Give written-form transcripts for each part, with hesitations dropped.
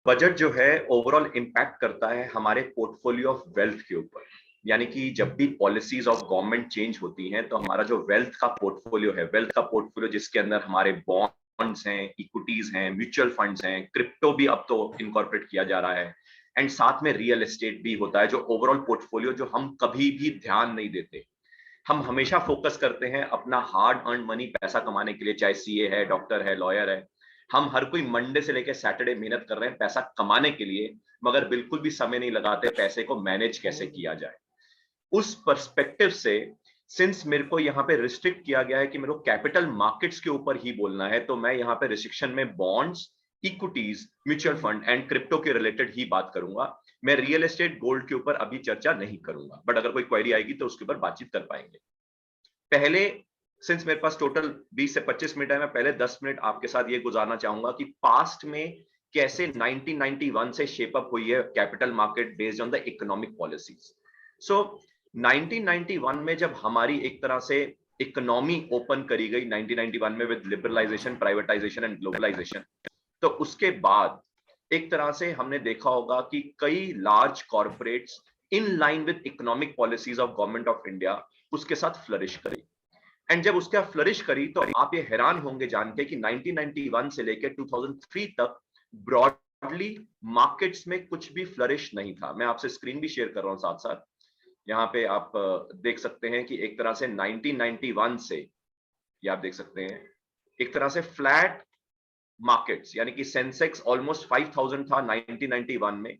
Budget जो है overall impact करता है हमारे पोर्टफोलियो ऑफ वेल्थ के ऊपर। यानी कि जब भी पॉलिसीज ऑफ गवर्नमेंट चेंज होती हैं तो हमारा जो वेल्थ का पोर्टफोलियो है, वेल्थ का पोर्टफोलियो जिसके अंदर हमारे बॉन्ड्स हैं, इक्विटीज हैं, म्यूचुअल फंड्स हैं, क्रिप्टो भी अब तो इनकॉर्पोरेट किया जा रहा है, एंड साथ में रियल एस्टेट भी होता है, जो ओवरऑल पोर्टफोलियो जो हम कभी भी ध्यान नहीं देते। हम हमेशा फोकस करते हैं अपना हार्ड अर्न मनी पैसा कमाने के लिए, चाहे सीए है, डॉक्टर है, लॉयर है। हम हर कोई मंडे से लेकर सैटरडे मेहनत कर रहे हैं पैसा कमाने के लिए, मगर बिल्कुल भी समय नहीं लगाते पैसे को मैनेज कैसे किया जाए। उस पर्सपेक्टिव से सिंस मेरे को यहाँ पे रिस्ट्रिक्ट किया गया है कि मेरे को कैपिटल मार्केट्स के ऊपर ही बोलना है, तो मैं यहाँ पे रिस्ट्रिक्शन में bonds, equities, mutual fund and crypto के रिलेटेड ही बात करूंगा। मैं रियल एस्टेट, गोल्ड के ऊपर अभी चर्चा नहीं करूंगा, बट अगर कोई क्वेरी आएगी तो उसके ऊपर बातचीत कर पाएंगे। पहले, सिंस मेरे पास टोटल 20 से 25 मिनट है, मैं पहले 10 मिनट आपके साथ ये गुजारना चाहूंगा कि पास्ट में कैसे 1991 से शेप अप हुई है capital market based on the economic policies. So 1991 में जब हमारी एक तरह से इकोनॉमी ओपन करी गई 1991 में with liberalisation, privatisation and globalisation, तो उसके बाद एक तरह से हमने देखा होगा कि कई large corporates in line with economic policies of government of India उसके साथ फ्लरिश करी। एंड जब उसका फ्लरिश करी तो आप ये हैरान होंगे जान के कि 1991 से लेकर 2003 तक ब्रॉडली मार्केट्स में कुछ भी फ्लरिश नहीं था। मैं आपसे स्क्रीन भी शेयर कर रहा हूं साथ साथ। यहाँ पे आप देख सकते हैं कि एक तरह से 1991 से, ये आप देख सकते हैं, एक तरह से फ्लैट मार्केट्स, यानी कि सेंसेक्स ऑलमोस्ट 5000 था 1991 में।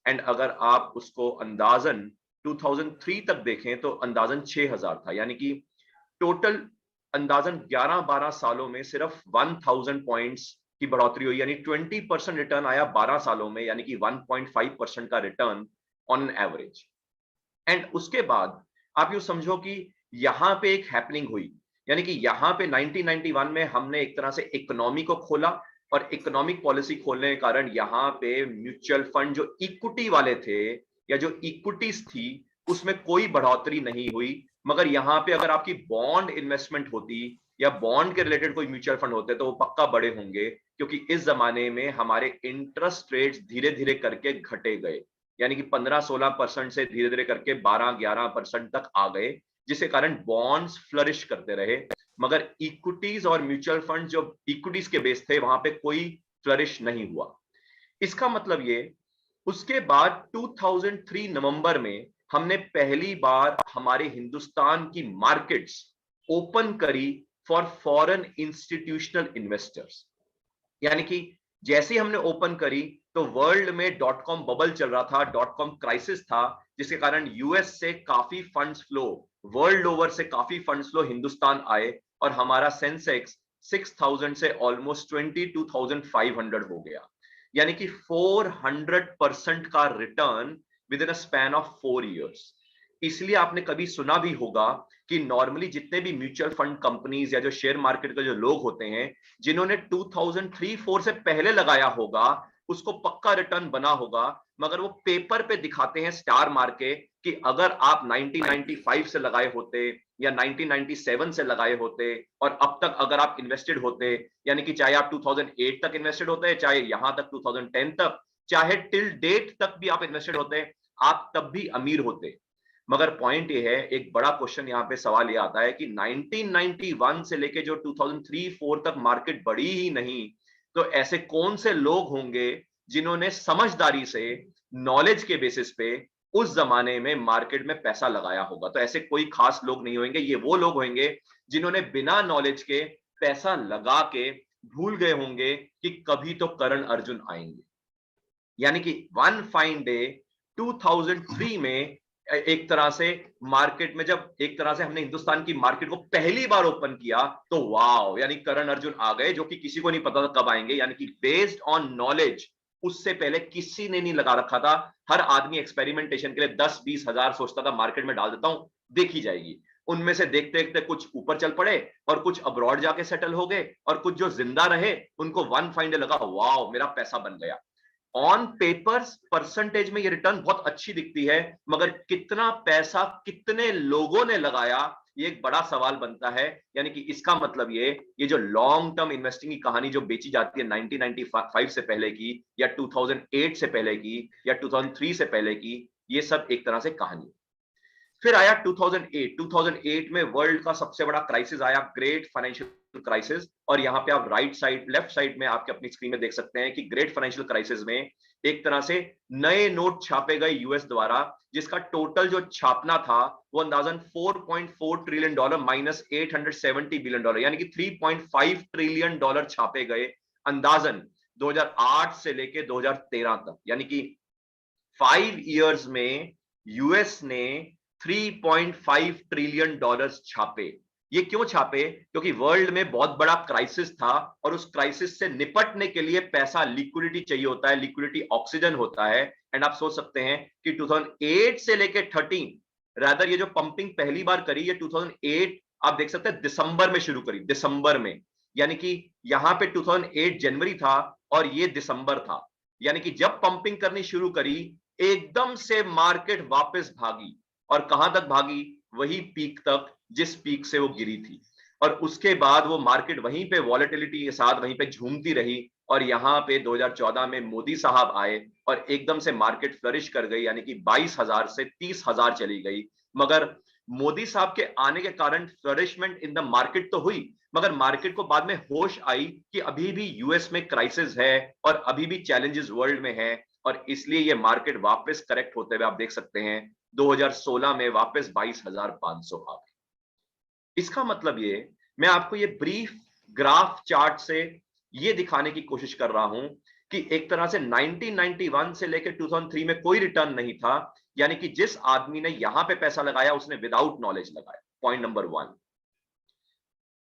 एंड अगर आप उसको अंदाजन 2003 तक देखें तो अंदाजन 6000 था, यानी कि टोटल अंदाजन 11-12 सालों में सिर्फ 1000 पॉइंट्स की बढ़ोतरी हुई, यानी 20% रिटर्न आया 12 सालों में, यानी कि 1.5% का रिटर्न ऑन एवरेज। एंड उसके बाद आप यूं समझो कि यहां पे एक हैपनिंग हुई, यानी कि यहां पे 1991 में हमने एक तरह से इकोनॉमी को खोला, और इकोनॉमिक पॉलिसी खोलने के कारण यहाँ पे म्यूचुअल फंड जो इक्विटी वाले थे या जो इक्विटीज थी उसमें कोई बढ़ोतरी नहीं हुई। मगर यहाँ पे अगर आपकी बॉन्ड इन्वेस्टमेंट होती या बॉन्ड के रिलेटेड कोई म्यूचुअल फंड होते तो वो पक्का बड़े होंगे, क्योंकि इस जमाने में हमारे इंटरेस्ट रेट्स धीरे धीरे करके घटे गए, यानी कि 15-16% से धीरे धीरे करके 12-11% तक आ गए, जिसके कारण बॉन्ड्स फ्लरिश करते रहे। मगर इक्विटीज और म्यूचुअल फंड जो इक्विटीज के बेस थे वहां पे कोई फ्लरिश नहीं हुआ। इसका मतलब ये, उसके बाद 2003 नवंबर में हमने पहली बार हमारे हिंदुस्तान की मार्केट्स ओपन करी फॉर फॉरेन इंस्टीट्यूशनल इन्वेस्टर्स। यानी कि जैसे ही हमने ओपन करी तो वर्ल्ड में डॉट कॉम बबल चल रहा था, डॉट कॉम क्राइसिस था, जिसके कारण यूएस से काफी फंड्स फ्लो, वर्ल्ड ओवर से काफी फंड्स फ्लो हिंदुस्तान आए, और हमारा सेंसेक्स 6000 से ऑलमोस्ट 22,500 हो गया, यानी कि 400% का return with in a span of 4 years। इसलिए आपने कभी सुना भी होगा कि नॉर्मली जितने भी म्यूचुअल फंड कंपनीज या जो शेयर मार्केट के जो लोग होते हैं जिन्होंने 2003-4 से पहले लगाया होगा उसको पक्का रिटर्न बना होगा, मगर वो पेपर पे दिखाते हैं स्टार मार के कि अगर आप 1995 से लगाए होते या 1997 से लगाए होते और अब तक अगर आप इन्वेस्टेड होते, यानी कि चाहे आप 2008 तक इन्वेस्टेड होते, चाहे यहां तक 2010 तक, चाहे टिल डेट तक भी आप इन्वेस्टेड होते, आप तब भी अमीर होते। मगर पॉइंट ये है, एक बड़ा क्वेश्चन यहाँ पे सवाल ये आता है कि 1991 से लेके जो 2003-4 तक मार्केट बढ़ी ही नहीं, तो ऐसे कौन से लोग होंगे जिन्होंने समझदारी से, नॉलेज के बेसिस पे उस जमाने में मार्केट में पैसा लगाया होगा। तो ऐसे कोई खास लोग नहीं होंगे, ये वो लोग होंगे जिन्होंने बिना नॉलेज के पैसा लगा के भूल गए होंगे कि कभी तो करण अर्जुन आएंगे। यानी कि वन फाइन डे 2003 में एक तरह से मार्केट में जब एक तरह से हमने हिंदुस्तान की मार्केट को पहली बार ओपन किया तो वाओ, यानी करण अर्जुन आ गए, जो कि किसी को नहीं पता था कब आएंगे, यानी कि बेस्ड ऑन नॉलेज उससे पहले किसी ने नहीं लगा रखा था। हर आदमी एक्सपेरिमेंटेशन के लिए 10-20 हजार सोचता था मार्केट में डाल देता हूं, देखी जाएगी। उनमें से देखते देखते कुछ ऊपर चल पड़े और कुछ अब्रॉड जाके सेटल हो गए, और कुछ जो जिंदा रहे उनको वन फाइन डे लगा वाओ मेरा पैसा बन गया। ऑन पेपर्स परसेंटेज में ये रिटर्न बहुत अच्छी दिखती है, मगर कितना पैसा कितने लोगों ने लगाया ये एक बड़ा सवाल बनता है। यानी कि इसका मतलब ये जो लॉन्ग टर्म इन्वेस्टिंग की कहानी जो बेची जाती है 1995 से पहले की, या 2008 से पहले की, या 2003 से पहले की, ये सब एक तरह से कहानी। फिर आया 2008 में वर्ल्ड का सबसे बड़ा क्राइसिस आया, ग्रेट फाइनेंशियल क्राइसिस। और यहाँ पे आप राइट साइड, लेफ्ट साइड में आपके अपनी स्क्रीन में देख सकते हैं कि ग्रेट फाइनेंशियल क्राइसिस में एक तरह से नए नोट छापे गए यूएस द्वारा, जिसका टोटल जो छापना था वो अंदाजन $4.4 ट्रिलियन माइनस $870 बिलियन, यानी कि $3.5 ट्रिलियन छापे गए अंदाजन 2008 से लेके 2013 तक। यानी कि 5 इयर्स में यूएस ने $3.5 ट्रिलियन छापे। ये क्यों छापे? क्योंकि वर्ल्ड में बहुत बड़ा क्राइसिस था और उस क्राइसिस से निपटने के लिए पैसा, लिक्विडिटी चाहिए होता है, लिक्विडिटी ऑक्सीजन होता है। एंड आप सोच सकते हैं कि 2008 से लेके 13 रादर ये जो पंपिंग पहली बार करी, ये 2008 आप देख सकते हैं दिसंबर में शुरू करी, दिसंबर में। यानी कि यहां पे 2008 जनवरी था और ये दिसंबर था। यानी कि जब पंपिंग करनी शुरू करी, एकदम से मार्केट वापस भागी। और कहां तक भागी? वही पीक तक जिस पीक से वो गिरी थी। और उसके बाद वो मार्केट वहीं पे वॉलेटिलिटी के साथ वहीं पे झूमती रही। और यहां पे 2014 में मोदी साहब आए और एकदम से मार्केट फ्लरिश कर गई, यानी कि 22,000 से 30,000 चली गई। मगर मोदी साहब के आने के कारण फ्लरिशमेंट इन द मार्केट तो हुई, मगर मार्केट को बाद में होश आई कि अभी भी यूएस में क्राइसिस है और अभी भी चैलेंजेस वर्ल्ड में है। और इसलिए ये मार्केट वापस करेक्ट होते हुए आप देख सकते हैं 2016 में वापस 22,500 आ गई। इसका मतलब ये, मैं आपको ये ब्रीफ ग्राफ चार्ट से ये दिखाने की कोशिश कर रहा हूं कि एक तरह से 1991 से लेकर 2003 में कोई रिटर्न नहीं था। यानी कि जिस आदमी ने यहां पे पैसा लगाया उसने विदाउट नॉलेज लगाया। Point number 1।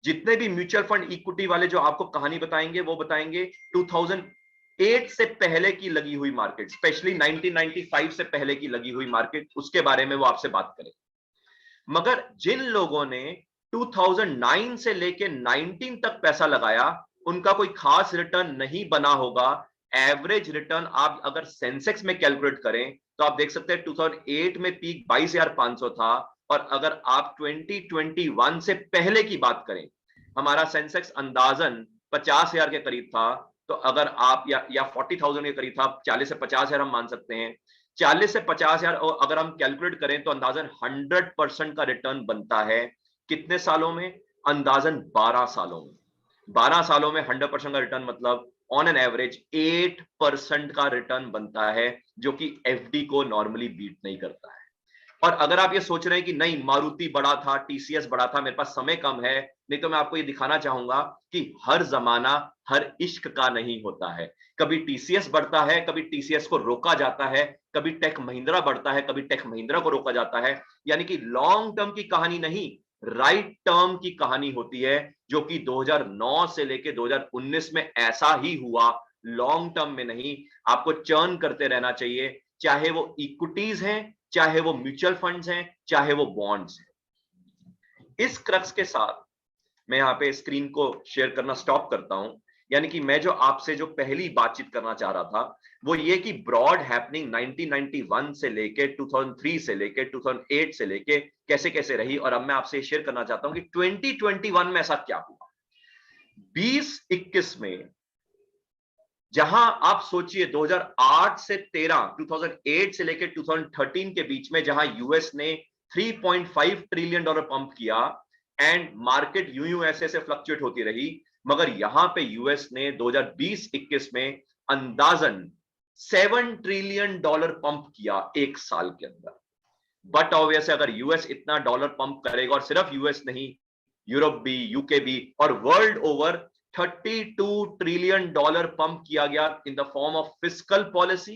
जितने भी म्यूचुअल फंड इक्विटी वाले जो आपको कहानी बताएंगे वो बताएंगे 2008 से पहले की लगी हुई मार्केट, स्पेशली 1995 से पहले की लगी हुई मार्केट, उसके बारे में वो आपसे बात करें। मगर जिन लोगों ने 2009 से लेके 19 तक पैसा लगाया, उनका कोई खास रिटर्न नहीं बना होगा। एवरेज रिटर्न आप अगर सेंसेक्स में कैलकुलेट करें तो आप देख सकते हैं 2008 में पीक 22,500 था। और अगर आप 2021 से पहले की बात करें, हमारा सेंसेक्स अंदाजन 50,000 के करीब था। तो अगर आप या 40,000 के करीब था, 40 से 50,000 हम मान सकते हैं। 40 से 50,000 अगर हम कैलकुलेट करें तो अंदाजन 100% का रिटर्न बनता है। कितने सालों में? अंदाजन 12 सालों में। 12 सालों में 100% का रिटर्न मतलब ऑन एन एवरेज 8% का रिटर्न बनता है, जो कि एफडी को नॉर्मली बीट नहीं करता है। और अगर आप ये सोच रहे हैं कि नहीं, मारुति बड़ा था, टीसीएस बड़ा था, मेरे पास समय कम है, नहीं तो मैं आपको ये दिखाना चाहूंगा कि हर जमाना हर इश्क का नहीं होता है। कभी टीसीएस बढ़ता है, कभी टीसीएस को रोका जाता है, कभी टेक महिंद्रा बढ़ता है, कभी टेक महिंद्रा को रोका जाता है। यानी कि लॉन्ग टर्म की कहानी नहीं, राइट टर्म की कहानी होती है, जो कि 2009 से लेके 2019 में ऐसा ही हुआ। लॉन्ग टर्म में नहीं, आपको चर्न करते रहना चाहिए, चाहे वो इक्विटीज हैं, चाहे वो म्यूचुअल फंड्स हैं, चाहे वो बॉन्ड्स हैं। इस क्रक्स के साथ मैं यहाँ पे स्क्रीन को शेयर करना स्टॉप करता हूं। यानी कि मैं जो आपसे जो पहली बातचीत करना चाह रहा था वो ये कि ब्रॉड हैपनिंग 1991 से लेके 2003 से लेके 2008 से लेके कैसे कैसे रही। और अब मैं आपसे शेयर करना चाहता हूं कि 2021 में ऐसा क्या हुआ। 2021 में जहां आप सोचिए 2008 से 2008 से लेकर 2013 के बीच में जहां यूएस ने $3.5 ट्रिलियन पंप किया एंड मार्केट यूं ऐसे से फ्लक्चुएट होती रही, मगर यहां पे यूएस ने 2020-21 में अंदाजन $7 ट्रिलियन पंप किया एक साल के अंदर। बट ऑब्वियस अगर यूएस इतना डॉलर पंप करेगा, और सिर्फ यूएस नहीं, यूरोप भी, यूके भी, और वर्ल्ड ओवर 32 ट्रिलियन पंप किया गया in the form of fiscal policy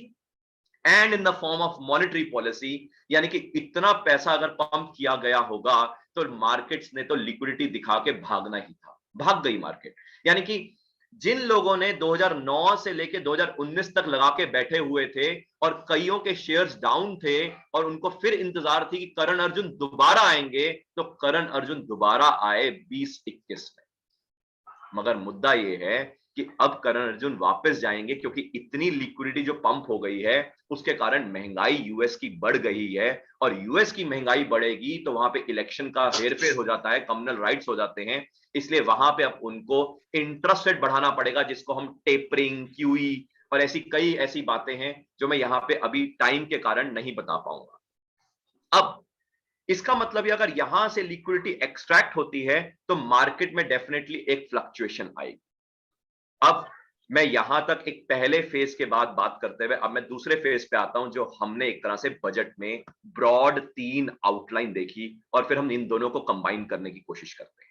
and in the form of monetary policy. यानी कि इतना पैसा अगर पंप किया गया होगा तो मार्केट्स ने तो लिक्विडिटी दिखा के भागना ही था, भाग गई मार्केट। यानी कि जिन लोगों ने 2009 से लेकर 2019 तक लगा के बैठे हुए थे और कईयों के शेयर्स डाउन थे और उनको फिर इंतजार थी कि करण अर्जुन दोबारा आएंगे, तो करण अर्जुन दोबारा आए 2021 में। मगर मुद्दा यह है कि अब करण अर्जुन वापस जाएंगे, क्योंकि इतनी लिक्विडिटी जो पंप हो गई है उसके कारण महंगाई यूएस की बढ़ गई है, और यूएस की महंगाई बढ़ेगी तो वहां पे इलेक्शन का हेरफेर हो जाता है, कम्युनल राइट्स हो जाते हैं, इसलिए वहां पे अब उनको इंटरेस्ट रेट बढ़ाना पड़ेगा, जिसको हम टेपरिंग, क्यूई और ऐसी कई ऐसी बातें हैं जो मैं यहाँ पे अभी टाइम के कारण नहीं बता पाऊंगा। अब इसका मतलब है अगर यहां से लिक्विडिटी एक्सट्रैक्ट होती है तो मार्केट में डेफिनेटली एक फ्लक्चुएशन आएगी। अब मैं यहां तक एक पहले फेज के बाद बात करते हुए अब मैं दूसरे फेज पे आता हूं, जो हमने एक तरह से बजट में ब्रॉड 3 आउटलाइन देखी और फिर हम इन दोनों को कंबाइन करने की कोशिश करते हैं।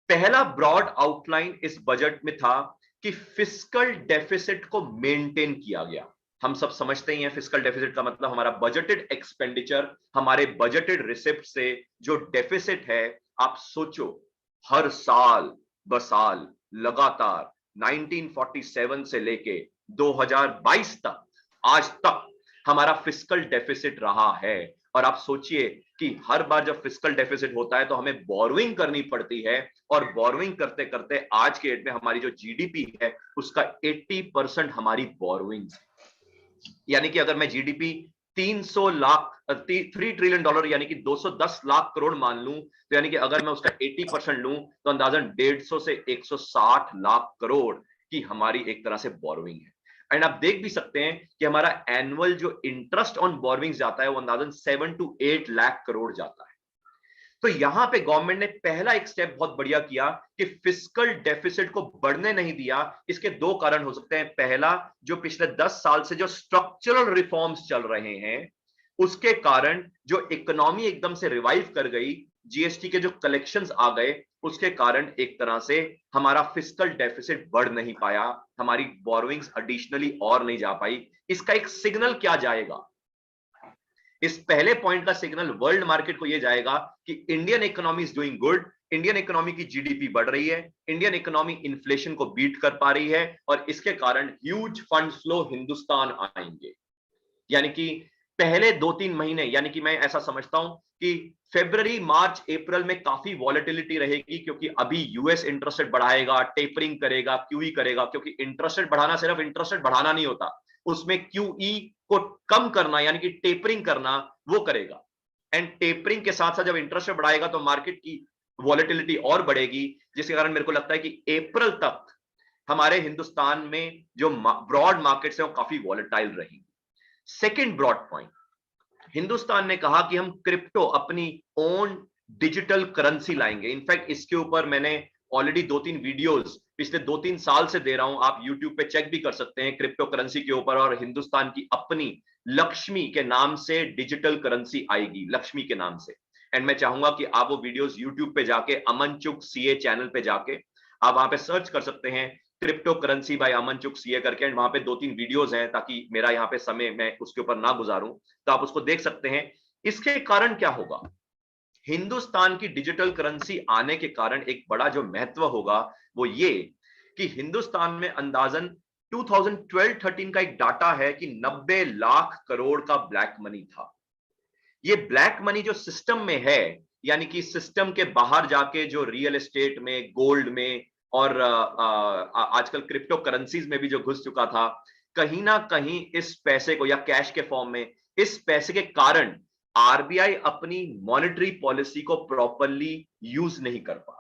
पहला ब्रॉड आउटलाइन इस बजट में था कि फिस्कल डेफिसिट को मेंटेन किया गया। हम सब समझते ही हैं फिस्कल डेफिसिट का मतलब हमारा बजटेड एक्सपेंडिचर, हमारे बजटेड रिसिप्ट से जो डेफिसिट है, आप सोचो हर साल बसाल लगातार 1947 से लेके 2022 तक आज तक हमारा फिस्कल डेफिसिट रहा है। और आप सोचिए कि हर बार जब फिस्कल डेफिसिट होता है तो हमें बोरोइंग करनी पड़ती है, और बोरोइंग करते करते आज के डेट में हमारी जो जीडीपी है उसका 80% हमारी बोरोइंग्स है। यानी कि अगर मैं जीडीपी 300 लाख $3 ट्रिलियन यानी कि 210 लाख करोड़ मान लूं, तो यानी कि अगर मैं उसका 80% लूं तो अंदाजन 150 से 160 लाख करोड़ की हमारी एक तरह से बोरोइंग है। एंड आप देख भी सकते हैं कि हमारा एनुअल जो इंटरेस्ट ऑन बोरोइंग जाता है वो अंदाजन 7 to 8 लाख करोड़ जाता है। तो यहां पे गवर्नमेंट ने पहला एक स्टेप बहुत बढ़िया किया कि फिस्कल डेफिसिट को बढ़ने नहीं दिया। इसके दो कारण हो सकते हैं। पहला, जो पिछले 10 साल से जो स्ट्रक्चरल रिफॉर्म्स चल रहे हैं उसके कारण जो इकोनॉमी एकदम से रिवाइव कर गई, जीएसटी के जो कलेक्शंस आ गए, उसके कारण एक तरह से हमारा फिस्कल डेफिसिट बढ़ नहीं पाया, हमारी बोरोइंग्स एडिशनली और नहीं जा पाई। इसका एक सिग्नल क्या जाएगा? इस पहले पॉइंट का सिग्नल वर्ल्ड मार्केट को यह जाएगा कि Indian economy is doing good, Indian economy की जीडीपी बढ़ रही है, इंडियन इकोनॉमी इन्फ्लेशन को बीट कर पा रही है, और इसके कारण ह्यूज फंड फ्लो हिंदुस्तान आएंगे। यानी कि पहले 2-3 महीने, यानी कि मैं ऐसा समझता हूं कि फरवरी, मार्च, अप्रैल में काफी वॉलेटिलिटी रहेगी, क्योंकि अभी यूएस इंटरेस्ट रेट बढ़ाएगा, टेपरिंग करेगा, क्यूई करेगा, क्योंकि इंटरेस्ट रेट बढ़ाना सिर्फ इंटरेस्ट रेट बढ़ाना नहीं होता, उसमें क्यूई को कम करना यानी कि टेपरिंग करना वो करेगा। एंड टेपरिंग के साथ साथ जब इंटरेस्ट रेट बढ़ाएगा तो मार्केट की वॉलेटिलिटी और बढ़ेगी, जिसके कारण मेरे को लगता है कि अप्रैल तक हमारे हिंदुस्तान में जो ब्रॉड मार्केट्स हैं वो काफी वॉलेटाइल रहेंगी। सेकेंड ब्रॉड पॉइंट, हिंदुस्तान ने कहा कि हम क्रिप्टो, अपनी ओन डिजिटल करेंसी लाएंगे। इनफैक्ट इसके ऊपर मैंने ऑलरेडी 2-3 वीडियोस पिछले 2-3 साल से दे रहा हूं, आप यूट्यूब पे चेक भी कर सकते हैं क्रिप्टो करेंसी के ऊपर। और हिंदुस्तान की अपनी लक्ष्मी के नाम से डिजिटल करेंसी आएगी, लक्ष्मी के नाम से। एंड मैं चाहूंगा कि आप वो वीडियोस यूट्यूब पे जाके अमन चुग सीए चैनल पे जाके आप वहां पे सर्च कर सकते हैं क्रिप्टो करेंसी बाय अमन चुग सीए करके, एंड वहां पे 2-3 वीडियोस हैं, ताकि मेरा यहाँ पे समय मैं उसके ऊपर ना गुजारूं, तो आप उसको देख सकते हैं। इसके कारण क्या होगा? हिंदुस्तान की डिजिटल करेंसी आने के कारण एक बड़ा जो महत्व होगा वो ये कि हिंदुस्तान में अंदाजन 2012-13 का एक डाटा है कि 90 लाख करोड़ का ब्लैक मनी था। ये ब्लैक मनी जो सिस्टम में है, यानी कि सिस्टम के बाहर जाके जो रियल एस्टेट में, गोल्ड में और आजकल क्रिप्टो करेंसीज में भी जो घुस चुका था, कहीं ना कहीं इस पैसे को, या कैश के फॉर्म में, इस पैसे के कारण आरबीआई अपनी मॉनेटरी पॉलिसी को प्रॉपरली यूज नहीं कर पा रहा।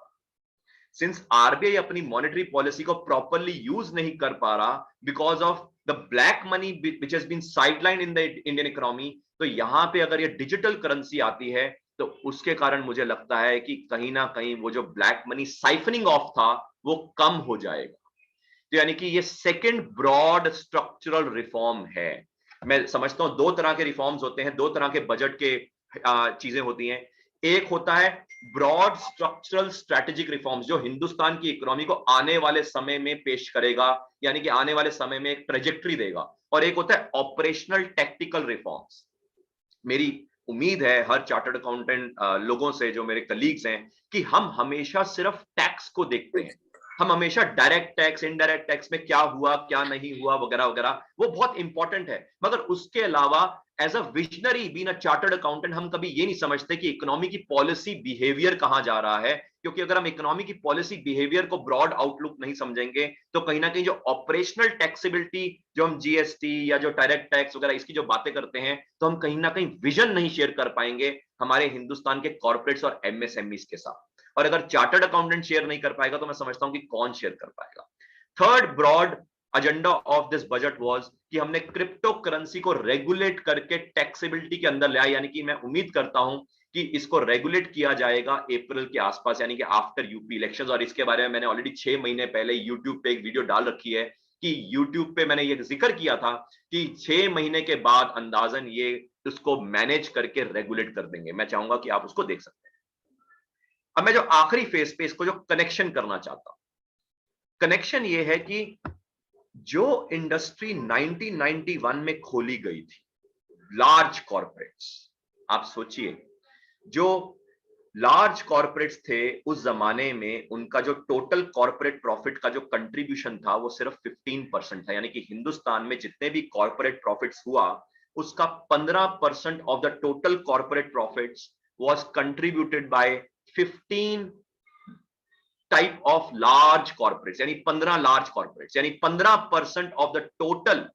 सिंस आरबीआई अपनी मॉनेटरी पॉलिसी को प्रॉपरली यूज नहीं कर पा रहा because of the black money which has been sideline in the Indian economy, तो यहां पे अगर ये डिजिटल करेंसी आती है तो उसके कारण मुझे लगता है कि कहीं ना कहीं वो जो ब्लैक मनी साइफनिंग ऑफ था वो कम हो जाएगा। तो यानी कि ये सेकेंड ब्रॉड स्ट्रक्चरल रिफॉर्म है। मैं समझता हूं 2 तरह के रिफॉर्म्स होते हैं, 2 तरह के बजट के चीजें होती हैं। एक होता है ब्रॉड स्ट्रक्चरल स्ट्रेटेजिक रिफॉर्म्स, जो हिंदुस्तान की इकोनॉमी को आने वाले समय में पेश करेगा, यानी कि आने वाले समय में एक ट्रेजेक्टरी देगा। और एक होता है ऑपरेशनल टेक्निकल रिफॉर्म्स। मेरी उम्मीद है हर चार्टर्ड अकाउंटेंट लोगों से, जो मेरे कलीग्स हैं, कि हम हमेशा सिर्फ टैक्स को देखते हैं, हम हमेशा डायरेक्ट टैक्स, इनडायरेक्ट टैक्स में क्या हुआ क्या नहीं हुआ वगैरह वगैरह, वो बहुत इंपॉर्टेंट है, मगर उसके अलावा as a visionary being a chartered accountant हम कभी ये नहीं समझते कि इकोनॉमी की पॉलिसी बिहेवियर कहां जा रहा है, क्योंकि अगर हम इकोनॉमी की पॉलिसी बिहेवियर को ब्रॉड आउटलुक नहीं समझेंगे तो कहीं ना कहीं जो ऑपरेशनल टैक्सेबिलिटी, जो हम जीएसटी या जो डायरेक्ट टैक्स वगैरह इसकी जो बातें करते हैं, तो हम कहीं ना कहीं विजन नहीं शेयर कर पाएंगे हमारे हिंदुस्तान के कॉर्पोरेट्स और एमएसएमईज के साथ। और अगर चार्टर्ड अकाउंटेंट शेयर नहीं कर पाएगा तो मैं समझता हूं कि कौन शेयर कर पाएगा। Third broad agenda of this budget was कि हमने क्रिप्टो करेंसी को रेगुलेट करके टैक्सेबिलिटी के अंदर लाया, यानी कि मैं उम्मीद करता हूं कि इसको रेगुलेट किया जाएगा अप्रैल के आसपास, यानी कि आफ्टर यूपी इलेक्शंस। और इसके बारे में मैंने ऑलरेडी 6 महीने पहले यूट्यूब पे एक वीडियो डाल रखी है कि यूट्यूब पे मैंने ये जिक्र किया था कि 6 महीने के बाद अंदाजन ये उसको मैनेज करके रेगुलेट कर देंगे। मैं चाहूंगा कि आप उसको देख सकते हैं। अब मैं जो आखिरी फेज पे इसको जो कनेक्शन करना चाहता हूं, कनेक्शन ये है कि जो इंडस्ट्री 1991 में खोली गई थी, लार्ज कॉर्पोरेट्स, आप सोचिए जो लार्ज कॉर्पोरेट्स थे उस जमाने में उनका जो टोटल कॉर्पोरेट प्रॉफिट का जो कंट्रीब्यूशन था वो सिर्फ 15% था, यानी कि हिंदुस्तान में जितने भी कॉर्पोरेट प्रॉफिट्स हुआ उसका 15% of the total corporate profits was contributed bye 15 type of large corporates, यानी 15 लार्ज कॉर्पोरेट्स, यानी 15% of the total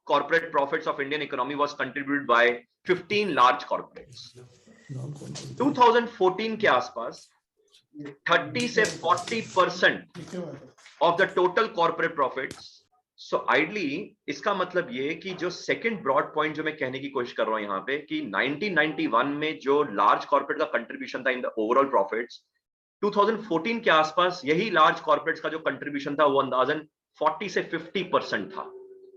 corporate profits of Indian economy was contributed by 15 large corporates. 2014 के आसपास 30 से 40% of the total corporate profits. So ideally इसका मतलब ये कि जो सेकंड ब्रॉड पॉइंट जो मैं कहने की कोशिश कर रहा हूं यहाँ पे कि 1991 में जो लार्ज कॉर्पोरेट का कंट्रीब्यूशन था इन द ओवरऑल प्रॉफिट्स, 2014 के आसपास यही लार्ज कॉर्पोरेट्स का जो कंट्रीब्यूशन था वो अंदाजन 40 से 50% था।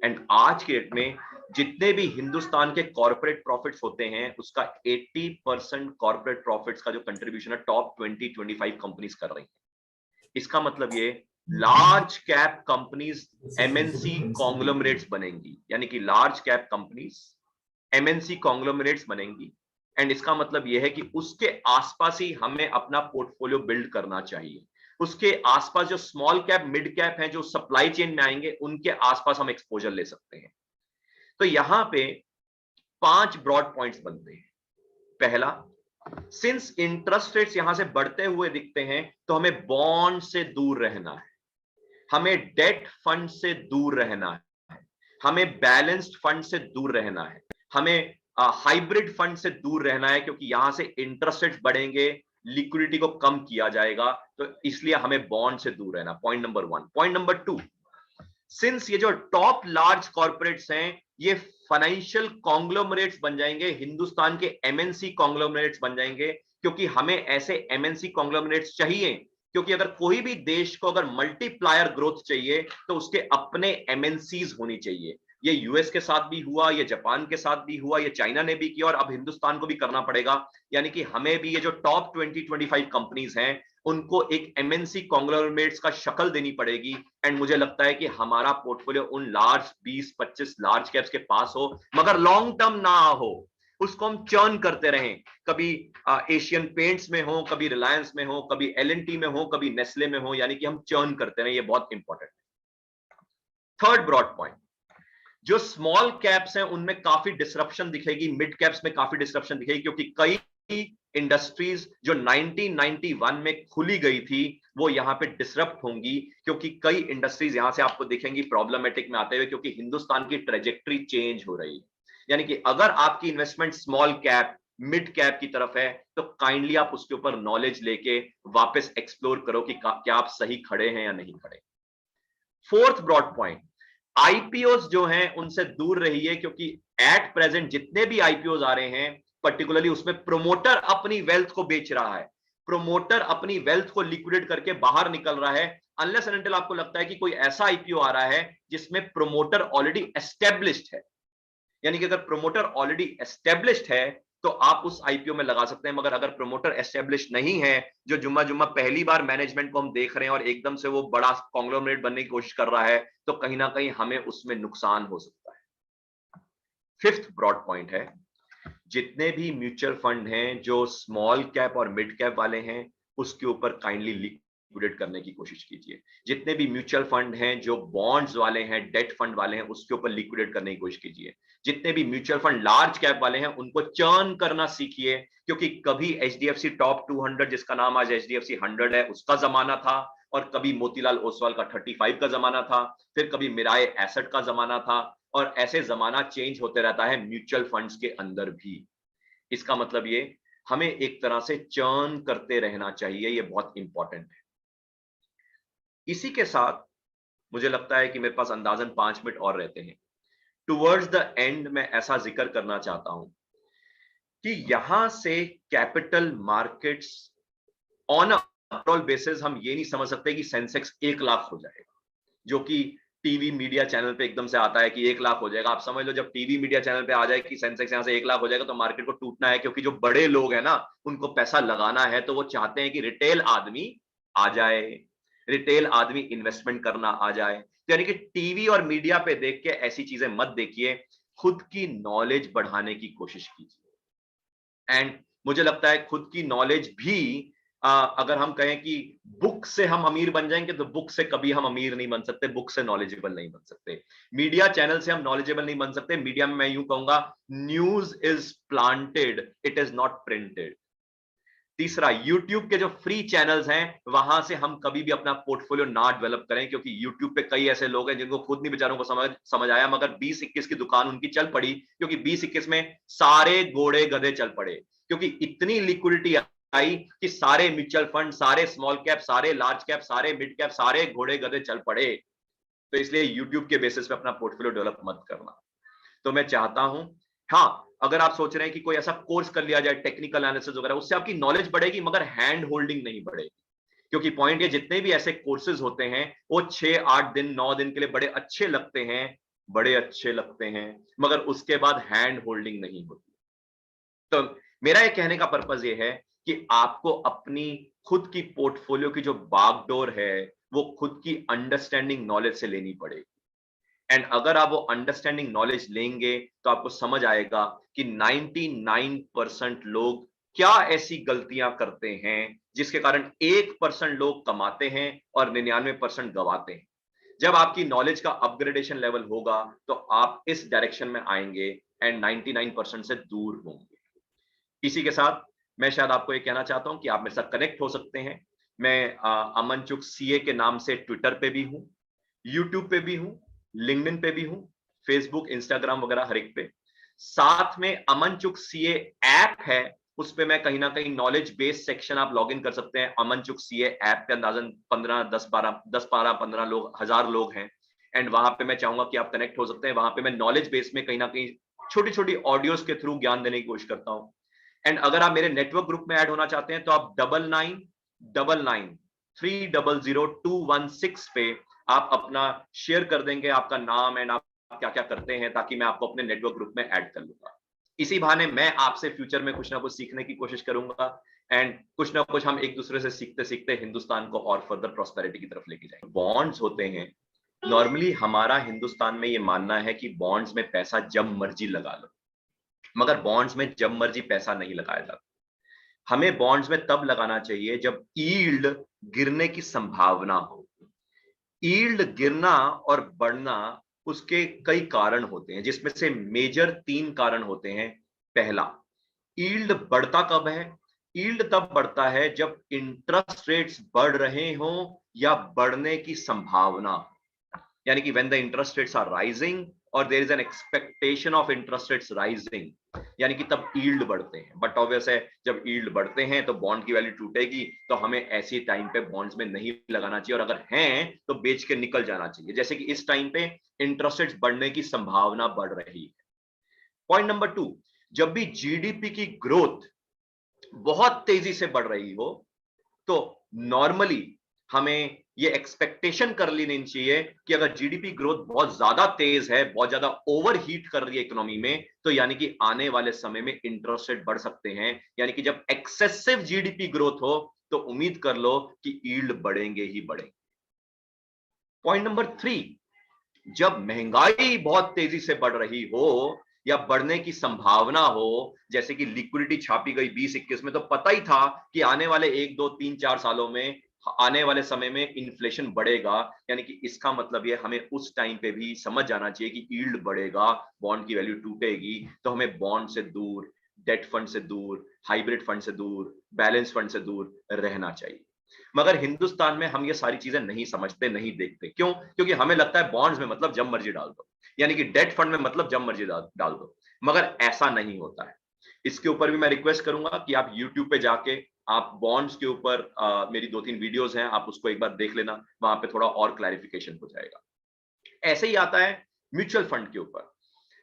एंड आज के डेट में जितने भी हिंदुस्तान के कॉर्पोरेट प्रॉफिट्स होते हैं उसका 80% कॉर्पोरेट प्रॉफिट्स का जो कंट्रीब्यूशन है टॉप 20-25 कंपनीज कर रही हैं। इसका मतलब ये large cap companies MNC conglomerates बनेंगी, यानी कि large cap companies MNC conglomerates बनेंगी। एंड इसका मतलब यह है कि उसके आसपास ही हमें अपना पोर्टफोलियो बिल्ड करना चाहिए। उसके आसपास जो स्मॉल कैप मिड कैप है जो सप्लाई चेन में आएंगे उनके आसपास हम एक्सपोजर ले सकते हैं। तो यहां पे 5 ब्रॉड पॉइंट्स बनते हैं। पहला, सिंस इंटरेस्ट रेट्स यहां से बढ़ते हुए दिखते हैं तो हमें बॉन्ड से दूर रहना है, हमें डेट फंड से दूर रहना है, हमें बैलेंस्ड फंड से दूर रहना है, हमें हाइब्रिड फंड से दूर रहना है, क्योंकि यहां से इंटरेस्ट रेट्स बढ़ेंगे, लिक्विडिटी को कम किया जाएगा, तो इसलिए हमें बॉन्ड से दूर रहना। Point number 1। Point number 2, since ये जो टॉप लार्ज कॉर्पोरेट्स हैं ये फाइनेंशियल कॉन्ग्लोमरेट्स बन जाएंगे, हिंदुस्तान के एमएनसी कॉन्ग्लोमरेट्स बन जाएंगे, क्योंकि हमें ऐसे एमएनसी कॉन्ग्लोमरेट्स चाहिए, क्योंकि अगर कोई भी देश को अगर मल्टीप्लायर ग्रोथ चाहिए तो उसके अपने एमएनसीज होनी चाहिए। ये यूएस के साथ भी हुआ, ये जापान के साथ भी हुआ, ये चाइना ने भी किया और अब हिंदुस्तान को भी करना पड़ेगा। यानी कि हमें भी ये जो टॉप 20-25 कंपनीज हैं उनको एक एमएनसी कॉन्ग्लोमरेट्स का शक्ल देनी पड़ेगी। एंड मुझे लगता है कि हमारा पोर्टफोलियो उन लार्ज 20-25 लार्ज कैप्स के पास हो, मगर लॉन्ग टर्म ना हो, उसको हम चर्न करते रहें, कभी एशियन पेंट्स में हो, कभी रिलायंस में हो, कभी एलएनटी में हो, कभी नेस्ले में हो, यानी कि हम चर्न करते रहें, ये बहुत इंपॉर्टेंट है। थर्ड ब्रॉड पॉइंट, जो स्मॉल कैप्स हैं उनमें काफी डिसरप्शन दिखेगी, मिड कैप्स में काफी डिसरप्शन दिखेगी, क्योंकि कई इंडस्ट्रीज जो 1991 में खुली गई थी वो यहां पे डिसरप्ट होंगी, क्योंकि कई इंडस्ट्रीज यहां से आपको दिखेंगी प्रॉब्लमेटिक में आते हुए, क्योंकि हिंदुस्तान की ट्रेजेक्टरी चेंज हो रही है। यानी कि अगर आपकी investment small cap mid cap की तरफ है तो काइंडली आप उसके ऊपर नॉलेज लेके वापस एक्सप्लोर करो कि क्या आप सही खड़े हैं या नहीं खड़े। फोर्थ ब्रॉड पॉइंट, आईपीओस जो हैं उनसे दूर रहिए, क्योंकि एट प्रेजेंट जितने भी आईपीओस आ रहे हैं पर्टिकुलरली उसमें प्रोमोटर अपनी वेल्थ को बेच रहा है, प्रोमोटर अपनी वेल्थ को लिक्विडेट करके बाहर निकल रहा है। अनलेस एंड अनटिल आपको लगता है कि कोई ऐसा आईपीओ आ रहा है जिसमें प्रोमोटर ऑलरेडी एस्टेब्लिश्ड है, यानी कि अगर प्रोमोटर ऑलरेडी एस्टेब्लिश्ड है तो आप उस आईपीओ में लगा सकते हैं, मगर अगर प्रोमोटर एस्टेब्लिश्ड नहीं है, जो जुम्मा जुम्मा पहली बार मैनेजमेंट को हम देख रहे हैं और एकदम से वो बड़ा कॉन्ग्लोमरेट बनने की कोशिश कर रहा है, तो कहीं ना कहीं हमें उसमें नुकसान हो सकता है। फिफ्थ ब्रॉड पॉइंट है, जितने भी म्यूचुअल फंड हैं जो स्मॉल कैप और मिड कैप वाले हैं उसके ऊपर काइंडली लिक्विडेट करने की कोशिश कीजिए। जितने भी म्यूचुअल फंड हैं, जो बॉन्ड्स वाले हैं, डेट फंड वाले हैं, उसके ऊपर लिक्विडेट करने की कोशिश कीजिए। जितने भी म्यूचुअल फंड लार्ज कैप वाले हैं, उनको चर्न करना सीखिए, क्योंकि कभी एचडीएफसी टॉप 200 जिसका नाम आज एचडीएफसी 100 है, उसका जमाना था, और कभी मोतीलाल ओसवाल का 35 का जमाना था, फिर कभी मिराए एसेट का जमाना था, और ऐसे जमाना चेंज होते रहता है म्यूचुअल फंड्स के अंदर भी। इसका मतलब ये हमें एक तरह से चर्न करते रहना चाहिए, ये बहुत इंपॉर्टेंट है। इसी के साथ मुझे लगता है कि मेरे पास अंदाजन 5 मिनट और रहते हैं। टुवर्ड्स द एंड मैं ऐसा जिक्र करना चाहता हूं कि यहां से capital markets on overall basis हम ये नहीं समझ सकते कि सेंसेक्स 1 लाख हो जाएगा, जो कि टीवी मीडिया चैनल पे एकदम से आता है कि 1 लाख हो जाएगा। आप समझ लो, जब टीवी मीडिया चैनल पे आ जाए कि सेंसेक्स यहां से 1 लाख हो जाएगा, तो मार्केट को टूटना है, क्योंकि जो बड़े लोग हैं ना, उनको पैसा लगाना है, तो वो चाहते हैं कि रिटेल आदमी आ जाए, रिटेल आदमी इन्वेस्टमेंट करना आ जाए। तो यानी कि टीवी और मीडिया पे देख के ऐसी चीजें मत देखिए, खुद की नॉलेज बढ़ाने की कोशिश कीजिए। एंड मुझे लगता है खुद की नॉलेज भी अगर हम कहें कि बुक से हम अमीर बन जाएंगे, तो बुक से कभी हम अमीर नहीं बन सकते, बुक से नॉलेजेबल नहीं बन सकते, मीडिया चैनल से हम नॉलेजेबल नहीं बन सकते। मीडिया में मैं यूं कहूंगा, news is planted, it is not printed. तीसरा, यूट्यूब के जो फ्री चैनल्स हैं, वहां से हम कभी भी अपना पोर्टफोलियो ना डेवलप करें, क्योंकि यूट्यूब पे कई ऐसे लोग हैं जिनको खुद नहीं बेचारों को समझ आया, मगर 20-21 की दुकान उनकी चल पड़ी, क्योंकि 20-21 में सारे घोड़े गधे चल पड़े, क्योंकि इतनी लिक्विडिटी आई कि सारे म्यूचुअल फंड, सारे स्मॉल कैप, सारे लार्ज कैप, सारे मिड कैप, सारे घोड़े गधे चल पड़े। तो इसलिए यूट्यूब के बेसिस पे अपना पोर्टफोलियो डेवलप मत करना। तो मैं चाहता हूं, हाँ, अगर आप सोच रहे हैं कि कोई ऐसा कोर्स कर लिया जाए टेक्निकल एनालिसिस वगैरह, उससे आपकी नॉलेज बढ़ेगी, मगर हैंड होल्डिंग नहीं बढ़ेगी। क्योंकि पॉइंट ये, जितने भी ऐसे कोर्सेज होते हैं, वो 6-8 दिन 9 दिन के लिए बड़े अच्छे लगते हैं, बड़े अच्छे लगते हैं, मगर उसके बाद हैंड होल्डिंग नहीं होती। तो मेरा ये कहने का पर्पज ये है कि आपको अपनी खुद की पोर्टफोलियो की जो बागडोर है, वो खुद की अंडरस्टैंडिंग नॉलेज से लेनी पड़ेगी। एंड अगर आप वो अंडरस्टैंडिंग नॉलेज लेंगे, तो आपको समझ आएगा कि 99% लोग क्या ऐसी गलतियां करते हैं जिसके कारण 1% लोग कमाते हैं और 99% गवाते हैं। जब आपकी नॉलेज का अपग्रेडेशन लेवल होगा, तो आप इस डायरेक्शन में आएंगे एंड 99% से दूर होंगे। इसी के साथ मैं शायद आपको ये कहना चाहता हूं कि आप मेरे साथ कनेक्ट हो सकते हैं। मैं अमन चुग सीए के नाम से ट्विटर पे भी हूं, यूट्यूब पे भी हूं, लिंक्डइन पे भी हूं, फेसबुक, इंस्टाग्राम वगैरह हर एक पे। साथ में अमन चुग सीए ऐप है, उस पे मैं कहीं ना कहीं नॉलेज बेस्ड सेक्शन आप लॉग इन कर सकते हैं। अमन चुग सीए ऐप पे अंदाजन 15 लोग, 1000 लोग हैं। एंड वहां पे मैं चाहूंगा कि आप कनेक्ट हो सकते हैं। वहां पे मैं नॉलेज बेस में कहीं ना कहीं छोटी छोटी ऑडियोज के थ्रू ज्ञान देने की कोशिश करता हूं। एंड अगर आप मेरे नेटवर्क ग्रुप में ऐड होना चाहते हैं, तो आप 9999300216 पे आप अपना शेयर कर देंगे, आपका नाम एंड आप क्या क्या करते हैं, ताकि मैं आपको अपने नेटवर्क ग्रुप में ऐड कर लूंगा। इसी बहाने मैं आपसे फ्यूचर में कुछ ना कुछ सीखने की कोशिश करूंगा, एंड कुछ ना कुछ हम एक दूसरे से सीखते सीखते हिंदुस्तान को और फर्दर प्रॉस्पेरिटी की तरफ लेके जाएंगे। बॉन्ड्स होते हैं, नॉर्मली हमारा हिंदुस्तान में ये मानना है कि बॉन्ड्स में पैसा जब मर्जी लगा लो, मगर बॉन्ड्स में जब मर्जी पैसा नहीं लगाया जाता। हमें बॉन्ड्स में तब लगाना चाहिए जब यील्ड गिरने की संभावना हो। यील्ड गिरना और बढ़ना, उसके कई कारण होते हैं, जिसमें से मेजर 3 कारण होते हैं। पहला, यील्ड बढ़ता कब है? यील्ड तब बढ़ता है जब इंटरेस्ट रेट्स बढ़ रहे हों या बढ़ने की संभावना हो। यानी कि when the interest rates are rising or there is an expectation of interest rates rising, यानी कि तब यील्ड बढ़ते हैं। बट ऑब्वियस है, जब यील्ड बढ़ते हैं तो बॉन्ड की वैल्यू टूटेगी, तो हमें ऐसी टाइम पे बॉन्ड्स में नहीं लगाना चाहिए, और अगर हैं तो बेच के निकल जाना चाहिए। जैसे कि इस टाइम पे इंटरेस्ट रेट्स बढ़ने की संभावना बढ़ रही है। पॉइंट नंबर 2, जब भी जीडीपी की ग्रोथ बहुत तेजी से बढ़ रही हो, तो नॉर्मली हमें ये एक्सपेक्टेशन कर लेनी चाहिए कि अगर जीडीपी ग्रोथ बहुत ज्यादा तेज है, बहुत ज्यादा ओवरहीट कर रही है इकोनॉमी में, तो यानी कि आने वाले समय में इंटरेस्ट रेट बढ़ सकते हैं। यानी कि जब एक्सेसिव जीडीपी ग्रोथ हो, तो उम्मीद कर लो कि यील्ड बढ़ेंगे ही बढ़ेंगे। पॉइंट नंबर 3, जब महंगाई बहुत तेजी से बढ़ रही हो या बढ़ने की संभावना हो, जैसे कि लिक्विडिटी छापी गई 20-21 में, तो पता ही था कि आने वाले 1, 2, 3, 4 सालों में आने वाले समय में इन्फ्लेशन बढ़ेगा, यानी कि इसका मतलब ये हमें उस टाइम पे भी समझ जाना चाहिए कि यील्ड बढ़ेगा, बॉन्ड की वैल्यू टूटेगी, तो हमें बॉन्ड से दूर, डेट फंड से दूर, हाइब्रिड फंड से दूर, बैलेंस फंड से दूर रहना चाहिए। मगर हिंदुस्तान में हम ये सारी चीजें नहीं समझते, नहीं देखते। क्यों? क्योंकि हमें लगता है बॉन्ड्स में मतलब जब मर्जी डाल दो, यानी कि डेट फंड में मतलब जब मर्जी डाल दो, मगर ऐसा नहीं होता है। इसके ऊपर भी मैं रिक्वेस्ट करूंगा कि आप YouTube पे जाके आप बॉन्ड्स के ऊपर मेरी 2-3 वीडियोस हैं, आप उसको एक बार देख लेना, वहां पे थोड़ा और क्लैरिफिकेशन हो जाएगा। ऐसे ही आता है म्यूचुअल फंड के ऊपर।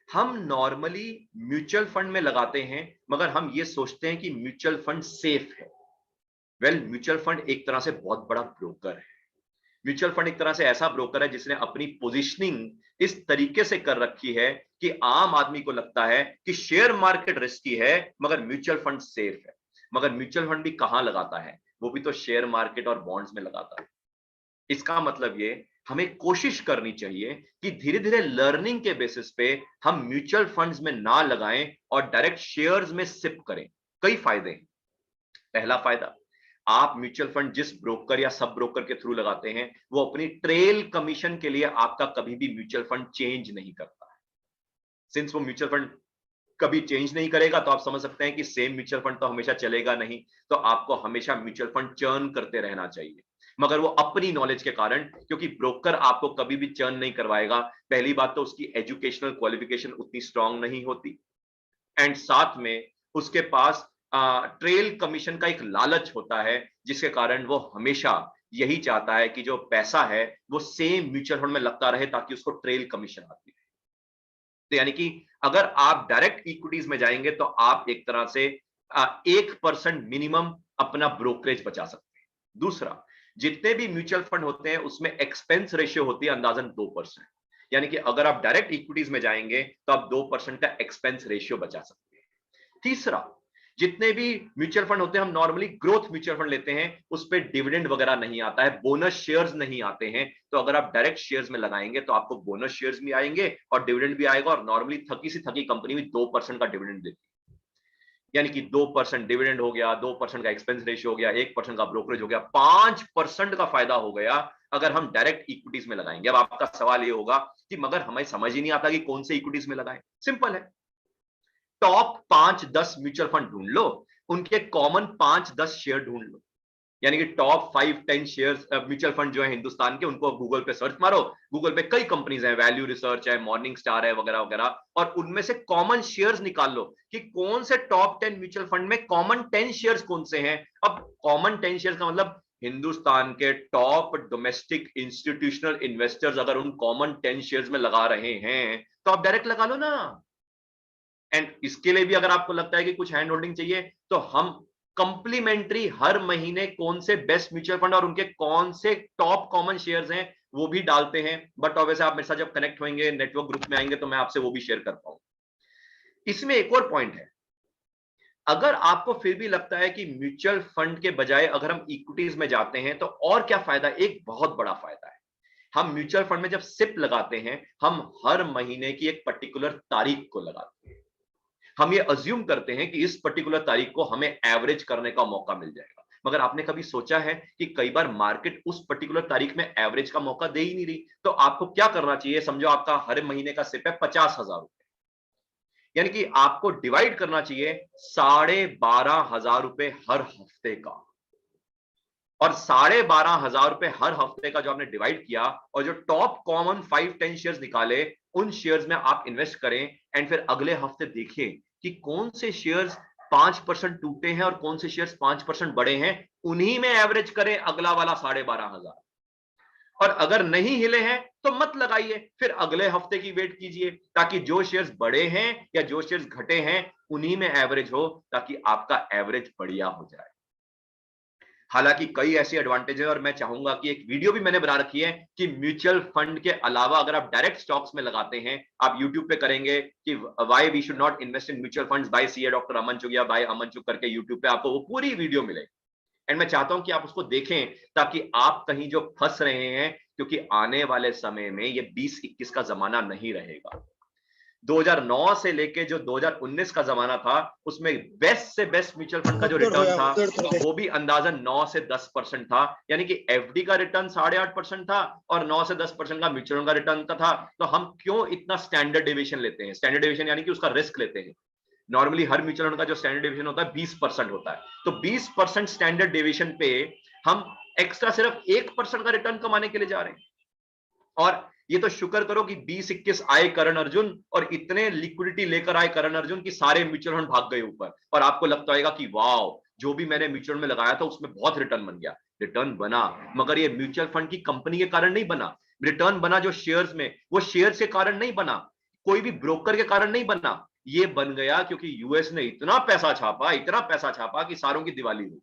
हम नॉर्मली म्यूचुअल फंड में लगाते हैं, मगर हम ये सोचते हैं कि म्यूचुअल फंड सेफ है। म्यूचुअल फंड एक तरह से बहुत बड़ा ब्रोकर है। म्यूचुअल फंड एक तरह से ऐसा ब्रोकर है जिसने अपनी पोजीशनिंग इस तरीके से कर रखी है कि आम आदमी को लगता है कि शेयर मार्केट रिस्की है मगर म्यूचुअल फंड सेफ है। मगर म्यूचुअल फंड भी कहां लगाता है? वो भी तो शेयर मार्केट और बॉन्ड्स में लगाता है। इसका मतलब ये, हमें कोशिश करनी चाहिए कि धीरे धीरे लर्निंग के बेसिस पे हम म्यूचुअल फंड्स में ना लगाएं और डायरेक्ट शेयर्स में सिप करें। कई फायदे हैं। पहला फायदा, आप म्यूचुअल फंड जिस ब्रोकर या सब ब्रोकर के थ्रू लगाते हैं, वो अपनी ट्रेल कमीशन के लिए आपका कभी भी म्यूचुअल फंड चेंज नहीं करता है। सिंस वो म्यूचुअल फंड कभी चेंज नहीं करेगा, तो आप समझ सकते हैं कि सेम म्यूचुअल फंड तो हमेशा चलेगा नहीं, तो आपको हमेशा म्यूचुअल फंड चर्न करते रहना चाहिए। मगर वो अपनी नॉलेज के कारण, क्योंकि ब्रोकर आपको कभी भी चर्न नहीं करवाएगा। पहली बात तो उसकी एजुकेशनल क्वालिफिकेशन उतनी स्ट्रांग नहीं होती, एंड साथ में उसके पास ट्रेल कमीशन का एक लालच होता है, जिसके कारण वो हमेशा यही चाहता है कि जो पैसा है वो सेम म्यूचुअल फंड में लगता रहे ताकि उसको ट्रेल कमीशन आती है। तो यानी कि अगर आप डायरेक्ट इक्विटीज में जाएंगे तो आप एक तरह से 1% मिनिमम अपना ब्रोकरेज बचा सकते हैं। दूसरा, जितने भी म्यूचुअल फंड होते हैं उसमें एक्सपेंस रेशियो होती है अंदाजन 2%। यानी कि अगर आप डायरेक्ट इक्विटीज में जाएंगे तो आप 2% का एक्सपेंस रेशियो बचा सकते हैं। तीसरा, जितने भी म्यूचुअल फंड होते हैं, हम नॉर्मली ग्रोथ म्यूचुअल फंड लेते हैं, उस पर डिविडेंड वगैरह नहीं आता है, बोनस शेयर्स नहीं आते हैं। तो अगर आप डायरेक्ट शेयर्स में लगाएंगे तो आपको बोनस शेयर्स भी आएंगे और डिविडेंड भी आएगा, और नॉर्मली थकी सी थकी कंपनी भी 2% का डिविडेंड देती है। यानी कि 2% डिविडेंड हो गया, 2% का एक्सपेंस रेशियो हो गया, 1% का ब्रोकरेज हो गया, 5% का फायदा हो गया अगर हम डायरेक्ट इक्विटीज में लगाएंगे। अब आपका सवाल ये होगा कि मगर हमें समझ ही नहीं आता कि कौन से इक्विटीज में लगाएं। सिंपल है, टॉप 5-10 म्यूचुअल फंड ढूंढ लो, उनके कॉमन 5-10 शेयर ढूंढ लो। यानी कि टॉप 5-10 शेयर्स म्यूचुअल फंड जो है हिंदुस्तान के, उनको गूगल पे सर्च मारो। गूगल पे कई कंपनीज हैं, वैल्यू रिसर्च है, मॉर्निंग स्टार है, वगैरह वगैरह, और उनमें से कॉमन शेयर्स निकाल लो कि कौन से टॉप 10 म्यूचुअल फंड में कॉमन 10 शेयर्स कौन से हैं। अब कॉमन 10 शेयर्स का मतलब हिंदुस्तान के टॉप डोमेस्टिक इंस्टीट्यूशनल इन्वेस्टर्स अगर उन कॉमन 10 शेयर्स में लगा रहे हैं तो आप डायरेक्ट लगा लो ना। एंड इसके लिए भी अगर आपको लगता है कि कुछ हैंड होल्डिंग चाहिए, तो हम कंप्लीमेंट्री हर महीने कौन से बेस्ट म्यूचुअल फंड और उनके कौन से टॉप कॉमन शेयर्स हैं वो भी डालते हैं। बट ऑब्वियसली आप मेरे साथ जब कनेक्ट होंगे, नेटवर्क ग्रुप में आएंगे, तो मैं आपसे वो भी शेयर कर पाऊंगा। इसमें एक और पॉइंट है, अगर आपको फिर भी लगता है कि म्यूचुअल फंड के बजाय अगर हम इक्विटीज में जाते हैं तो और क्या फायदा, एक बहुत बड़ा फायदा है। हम म्यूचुअल फंड में जब सिप लगाते हैं, हम हर महीने की एक पर्टिकुलर तारीख को लगाते हैं। हम ये अज्यूम करते हैं कि इस पर्टिकुलर तारीख को हमें एवरेज करने का मौका मिल जाएगा। मगर आपने कभी सोचा है कि कई बार मार्केट उस पर्टिकुलर तारीख में एवरेज का मौका दे ही नहीं रही? तो आपको क्या करना चाहिए, समझो आपका हर महीने का सिप है 50,000 रुपए, यानी कि आपको डिवाइड करना चाहिए 12,500 रुपए हर हफ्ते का। और 12,500 रुपए हर हफ्ते का जो आपने डिवाइड किया, और जो टॉप कॉमन 5-10 शेयर्स निकाले, उन शेयर्स में आप इन्वेस्ट करें। एंड फिर अगले हफ्ते देखिए कि कौन से शेयर्स 5% टूटे हैं और कौन से शेयर्स 5% बढ़े हैं, उन्हीं में एवरेज करें अगला वाला 12,500। और अगर नहीं हिले हैं तो मत लगाइए, फिर अगले हफ्ते की वेट कीजिए, ताकि जो शेयर्स बढ़े हैं या जो शेयर्स घटे हैं उन्हीं में एवरेज हो, ताकि आपका एवरेज बढ़िया हो जाए। हालांकि कई ऐसी एडवांटेज है, और मैं चाहूंगा कि एक वीडियो भी मैंने बना रखी है कि म्यूचुअल फंड के अलावा अगर आप डायरेक्ट स्टॉक्स में लगाते हैं, आप यूट्यूब पे करेंगे कि why we should not invest in mutual funds by CA doctor Aman Chugh या बाय अमन चुग करके यूट्यूब पे आपको वो पूरी वीडियो मिलेगी। एंड मैं चाहता हूं कि आप उसको देखें, ताकि आप कहीं जो फंस रहे हैं, क्योंकि आने वाले समय में ये 20-21 का जमाना नहीं रहेगा। 2009 से लेके जो 2019 का जमाना था, उसमें बेस्ट से बेस्ट म्यूचुअल फंड का जो रिटर्न था वो भी अंदाजन 9 से 10% था। यानी कि एफडी का रिटर्न 8.5% था और 9 से 10% का म्यूचुअल फंड का रिटर्न का था। तो हम क्यों इतना स्टैंडर्ड डेविएशन लेते हैं? स्टैंडर्ड डेविएशन यानी कि उसका रिस्क लेते हैं। नॉर्मली हर म्यूचुअल फंड का जो स्टैंडर्ड डेविएशन होता है 20% होता है। तो 20% स्टैंडर्ड डेविएशन पे हम एक्स्ट्रा सिर्फ 1% का रिटर्न कमाने के लिए जा रहे हैं। और ये तो शुक्र करो कि 20-21 आए करण अर्जुन और इतने लिक्विडिटी लेकर आए करण अर्जुन कि सारे म्यूचुअल फंड भाग गए ऊपर, और आपको लगता होगा कि वाह, जो भी मैंने म्यूचुअल में लगाया था उसमें बहुत रिटर्न बन गया। रिटर्न बना, मगर ये म्यूचुअल फंड की कंपनी के कारण नहीं बना। रिटर्न बना जो शेयर्स में, वो शेयर्स के कारण नहीं बना, कोई भी ब्रोकर के कारण नहीं बना। ये बन गया क्योंकि यूएस ने इतना पैसा छापा, इतना पैसा छापा कि सारों की दिवाली हुई।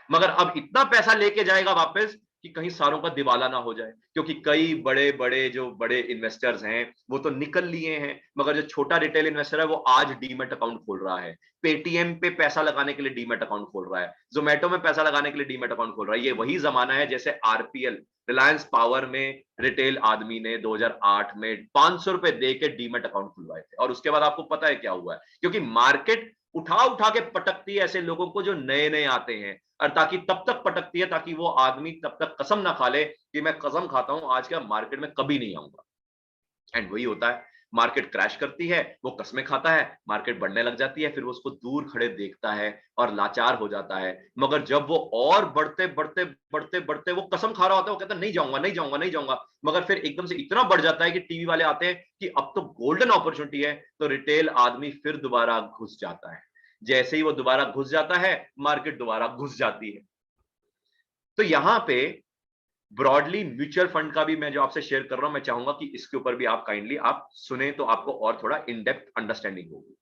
मगर अब इतना पैसा लेके जाएगा वापस कि कहीं सारों का दिवाला ना हो जाए, क्योंकि कई बड़े बड़े जो बड़े इन्वेस्टर्स हैं वो तो निकल लिए हैं, मगर जो छोटा रिटेल इन्वेस्टर है वो आज डीमेट अकाउंट खोल रहा है, पेटीएम पे पैसा लगाने के लिए डीमेट अकाउंट खोल रहा है, जोमेटो में पैसा लगाने के लिए डीमेट अकाउंट खोल रहा है। ये वही जमाना है जैसे आरपीएल, रिलायंस पावर में रिटेल आदमी ने 2008 में 500 रुपए दे के डीमेट अकाउंट खुलवाए थे। और उसके बाद आपको पता है क्या हुआ है? क्योंकि मार्केट उठा उठा के पटकती है ऐसे लोगों को जो नए नए आते हैं, और ताकि तब तक पटकती है ताकि वो आदमी तब तक कसम ना खा ले कि मैं कसम खाता हूं आज के मार्केट में कभी नहीं आऊंगा। एंड वही होता है, मार्केट क्रैश करती है, वो कस्में खाता है, मार्केट बढ़ने लग जाती है, फिर वो उसको दूर खड़े देखता है और लाचार हो जाता है। मगर जब वो और बढ़ते बढ़ते बढ़ते बढ़ते वो कसम खा रहा होता है, वो कहता है नहीं जाऊंगा नहीं जाऊंगा नहीं जाऊंगा, मगर फिर एकदम से इतना बढ़ जाता है कि टीवी वाले आते हैं कि अब तो गोल्डन अपॉर्चुनिटी है, तो रिटेल आदमी फिर दोबारा घुस जाता है। जैसे ही वो दोबारा घुस जाता है, मार्केट दोबारा घुस जाती है। तो यहां पे ब्रॉडली म्यूचुअल फंड का भी मैं जो आपसे शेयर कर रहा हूं, मैं चाहूंगा कि इसके ऊपर भी आप काइंडली आप सुने तो आपको और थोड़ा इन डेप्थ अंडरस्टैंडिंग होगी।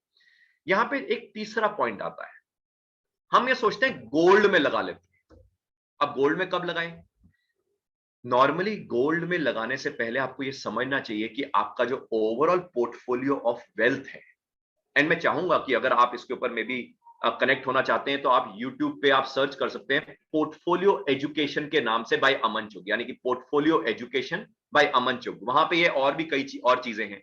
यहां पे एक तीसरा पॉइंट आता है, हम ये सोचते हैं गोल्ड में लगा लेते हैं। अब गोल्ड में कब लगाएं? नॉर्मली गोल्ड में लगाने से पहले आपको ये समझना चाहिए कि आपका जो ओवरऑल पोर्टफोलियो ऑफ वेल्थ है, एंड मैं चाहूंगा कि अगर आप इसके ऊपर में भी कनेक्ट होना चाहते हैं तो आप YouTube पे आप सर्च कर सकते हैं पोर्टफोलियो एजुकेशन के नाम से बाय अमन चुग, यानी कि पोर्टफोलियो एजुकेशन बाय अमन चुग। वहां पे ये और भी कई और चीजें हैं,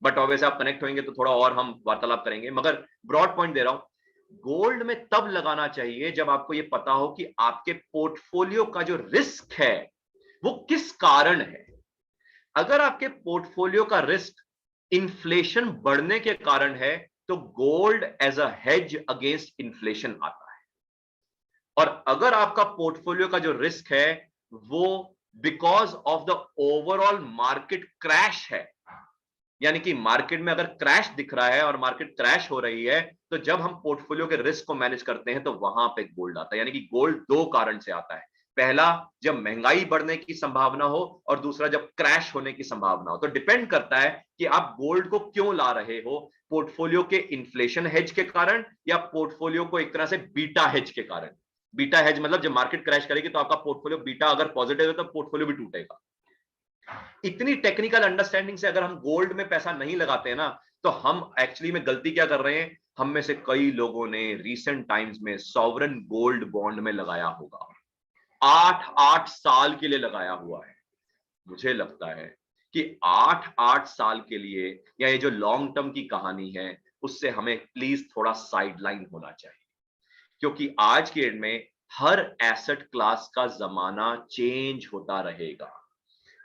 बट ऑब्वियसली आप कनेक्ट होंगे तो थोड़ा और हम वार्तालाप करेंगे। मगर ब्रॉड पॉइंट दे रहा हूं, गोल्ड में तब लगाना चाहिए जब आपको ये पता हो कि आपके पोर्टफोलियो का जो रिस्क है वो किस कारण है। अगर आपके पोर्टफोलियो का रिस्क इन्फ्लेशन बढ़ने के कारण है तो gold as a hedge against inflation आता है। और अगर आपका पोर्टफोलियो का जो रिस्क है वो because of the overall market crash है, यानी कि मार्केट में अगर क्रैश दिख रहा है और मार्केट क्रैश हो रही है, तो जब हम पोर्टफोलियो के रिस्क को मैनेज करते हैं तो वहां पे गोल्ड आता है। यानी कि गोल्ड दो कारण से आता है, पहला जब महंगाई बढ़ने की संभावना हो और दूसरा जब क्रैश होने की संभावना हो। तो डिपेंड करता है कि आप गोल्ड को क्यों ला रहे हो, पोर्टफोलियो के इन्फ्लेशन हेज के कारण या पोर्टफोलियो को एक तरह से बीटा हेज के कारण। बीटा हेज मतलब जब मार्केट क्रैश करेगी तो आपका पोर्टफोलियो बीटा अगर पॉजिटिव है तो पोर्टफोलियो भी टूटेगा। इतनी टेक्निकल अंडरस्टैंडिंग से अगर हम गोल्ड में पैसा नहीं लगाते हैं ना, तो हम एक्चुअली में गलती क्या कर रहे हैं? हम में से कई लोगों ने रिसेंट टाइम्स में सॉवरेन गोल्ड बॉन्ड में लगाया होगा, 8-8 साल के लिए लगाया हुआ है। मुझे लगता है कि 8-8 साल के लिए, या ये जो लॉन्ग टर्म की कहानी है, उससे हमें प्लीज थोड़ा साइडलाइन होना चाहिए, क्योंकि आज के एंड में हर एसेट क्लास का जमाना चेंज होता रहेगा।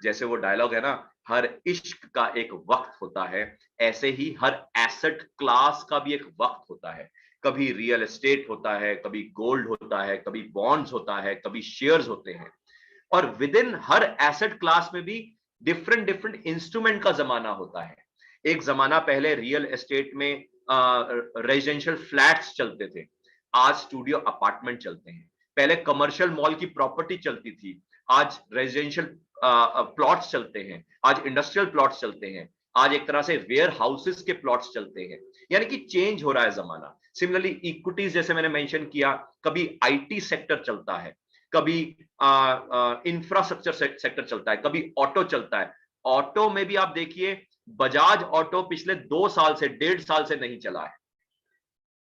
जैसे वो डायलॉग है ना, हर इश्क का एक वक्त होता है, ऐसे ही हर एसेट क्लास का भी एक वक्त होता है। कभी रियल एस्टेट होता है, कभी गोल्ड होता है, कभी बॉन्ड्स होता है, कभी शेयर्स होते हैं। और with in her asset class में भी डिफरेंट डिफरेंट इंस्ट्रूमेंट का जमाना होता है। एक जमाना पहले रियल एस्टेट में रेजिडेंशियल फ्लैट्स चलते थे, आज स्टूडियो अपार्टमेंट चलते हैं। पहले कमर्शियल मॉल की प्रॉपर्टी चलती थी, आज रेजिडेंशियल प्लॉट्स चलते हैं, आज इंडस्ट्रियल प्लॉट्स चलते हैं, आज एक तरह से वेयर हाउसेस के प्लॉट्स चलते हैं। यानी कि चेंज हो रहा है जमाना। सिमिलरली इक्विटीज, जैसे मैंने मेंशन किया, कभी आईटी सेक्टर चलता है, कभी इंफ्रास्ट्रक्चर सेक्टर चलता है, कभी ऑटो चलता है। ऑटो में भी आप देखिए, बजाज ऑटो पिछले 2 साल से 1.5 साल से नहीं चला है,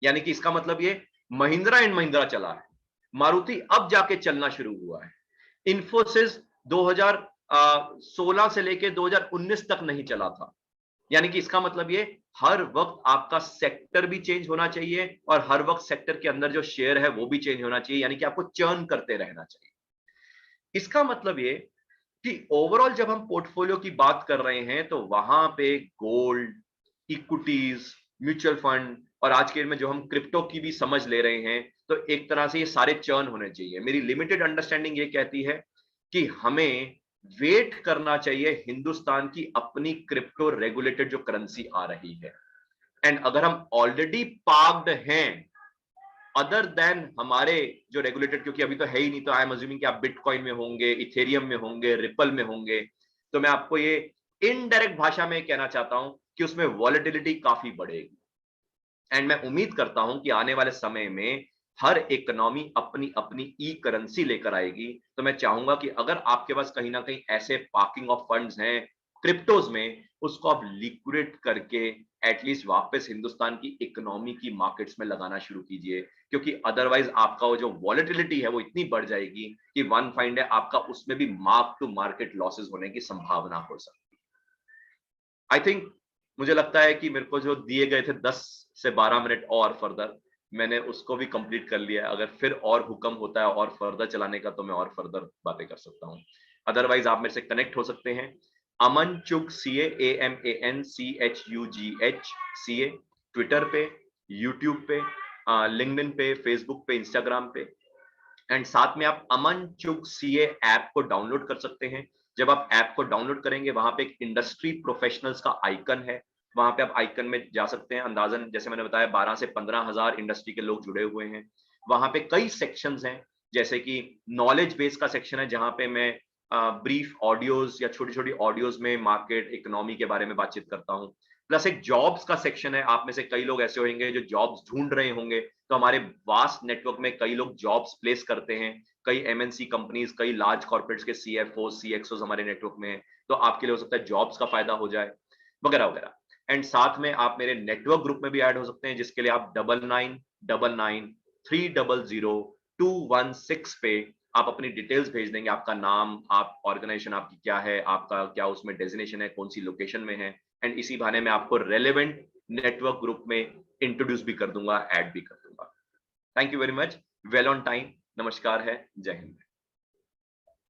यानी कि इसका मतलब ये महिंद्रा एंड महिंद्रा चला है, मारुति अब जाके चलना शुरू हुआ है। इन्फोसिस 2016 से लेके 2019 तक नहीं चला था, यानी कि इसका मतलब ये हर वक्त आपका सेक्टर भी चेंज होना चाहिए और हर वक्त सेक्टर के अंदर जो शेयर है वो भी चेंज होना चाहिए, यानी कि आपको चर्न करते रहना चाहिए। इसका मतलब ये कि ओवरऑल जब हम पोर्टफोलियो की बात कर रहे हैं तो वहां पे गोल्ड, इक्विटीज, म्यूचुअल फंड और आज के डेट में जो हम क्रिप्टो की भी समझ ले रहे हैं, तो एक तरह से ये सारे चर्न होने चाहिए। मेरी लिमिटेड अंडरस्टैंडिंग ये कहती है कि हमें वेट करना चाहिए हिंदुस्तान की अपनी क्रिप्टो रेगुलेटेड जो करेंसी आ रही है। एंड अगर हम ऑलरेडी पार्क्ड हैं अदर देन हमारे जो रेगुलेटेड, क्योंकि अभी तो है ही नहीं, तो आई एम अज्यूमिंग कि आप बिटकॉइन में होंगे, इथेरियम में होंगे, रिपल में होंगे, तो मैं आपको ये इनडायरेक्ट भाषा में कहना चाहता हूं कि उसमें वॉलेटिलिटी काफी बढ़ेगी। एंड मैं उम्मीद करता हूं कि आने वाले समय में हर इकोनॉमी अपनी अपनी ई करेंसी लेकर आएगी। तो मैं चाहूंगा कि अगर आपके पास कहीं ना कहीं ऐसे पार्किंग ऑफ फंड्स हैं क्रिप्टोज में, उसको आप लिक्विडेट करके एटलीस्ट वापस हिंदुस्तान की इकोनॉमी की मार्केट्स में लगाना शुरू कीजिए, क्योंकि अदरवाइज आपका वो जो वॉलेटिलिटी है वो इतनी बढ़ जाएगी कि वन फाइंड है आपका उसमें भी मार्क टू मार्केट लॉसेस होने की संभावना हो सकती है। आई थिंक, मुझे लगता है कि मेरे को जो दिए गए थे 10 से 12 मिनट और फर्दर, मैंने उसको भी कंप्लीट कर लिया है। अगर फिर और हुक्म होता है और फर्दर चलाने का तो मैं और फर्दर बातें कर सकता हूँ। अदरवाइज आप मेरे से कनेक्ट हो सकते हैं अमन चुग CA, AMANCHUGH CA, ट्विटर पे, यूट्यूब पे, लिंक्डइन पे, फेसबुक पे, इंस्टाग्राम पे। एंड साथ में आप अमन चुग CA ऐप को डाउनलोड कर सकते हैं। जब आप ऐप को डाउनलोड करेंगे वहां पे एक इंडस्ट्री प्रोफेशनल्स का आइकन है, वहां पे आप आइकन में जा सकते हैं। अंदाजन जैसे मैंने बताया 12 से 15 हजार इंडस्ट्री के लोग जुड़े हुए हैं। वहां पे कई सेक्शंस हैं, जैसे कि नॉलेज बेस का सेक्शन है जहां पे मैं ब्रीफ ऑडियोज या छोटी छोटी ऑडियोज में मार्केट इकोनॉमी के बारे में बातचीत करता हूँ। प्लस एक जॉब्स का सेक्शन है, आप में से कई लोग ऐसे होंगे जो जॉब्स ढूंढ रहे होंगे, तो हमारे वास्ट नेटवर्क में कई लोग जॉब्स प्लेस करते हैं। कई MNC कंपनीज, कई लार्ज कॉर्पोरेट्स के CFO CXOs हमारे नेटवर्क में हैं, तो आपके लिए हो सकता है जॉब्स का फायदा हो जाए, वगैरह वगैरह। एंड साथ में आप मेरे नेटवर्क ग्रुप में भी ऐड हो सकते हैं, जिसके लिए आप 9999300216 पे आप अपनी डिटेल्स भेज देंगे, आपका नाम, आप ऑर्गेनाइजेशन आपकी क्या है, आपका क्या उसमें डेजिग्नेशन है, कौन सी लोकेशन में है। एंड इसी बहाने मैं आपको रेलेवेंट नेटवर्क ग्रुप में इंट्रोड्यूस भी कर दूंगा, ऐड भी कर दूंगा। Thank you very much. Well on time. नमस्कार है। जय हिंद।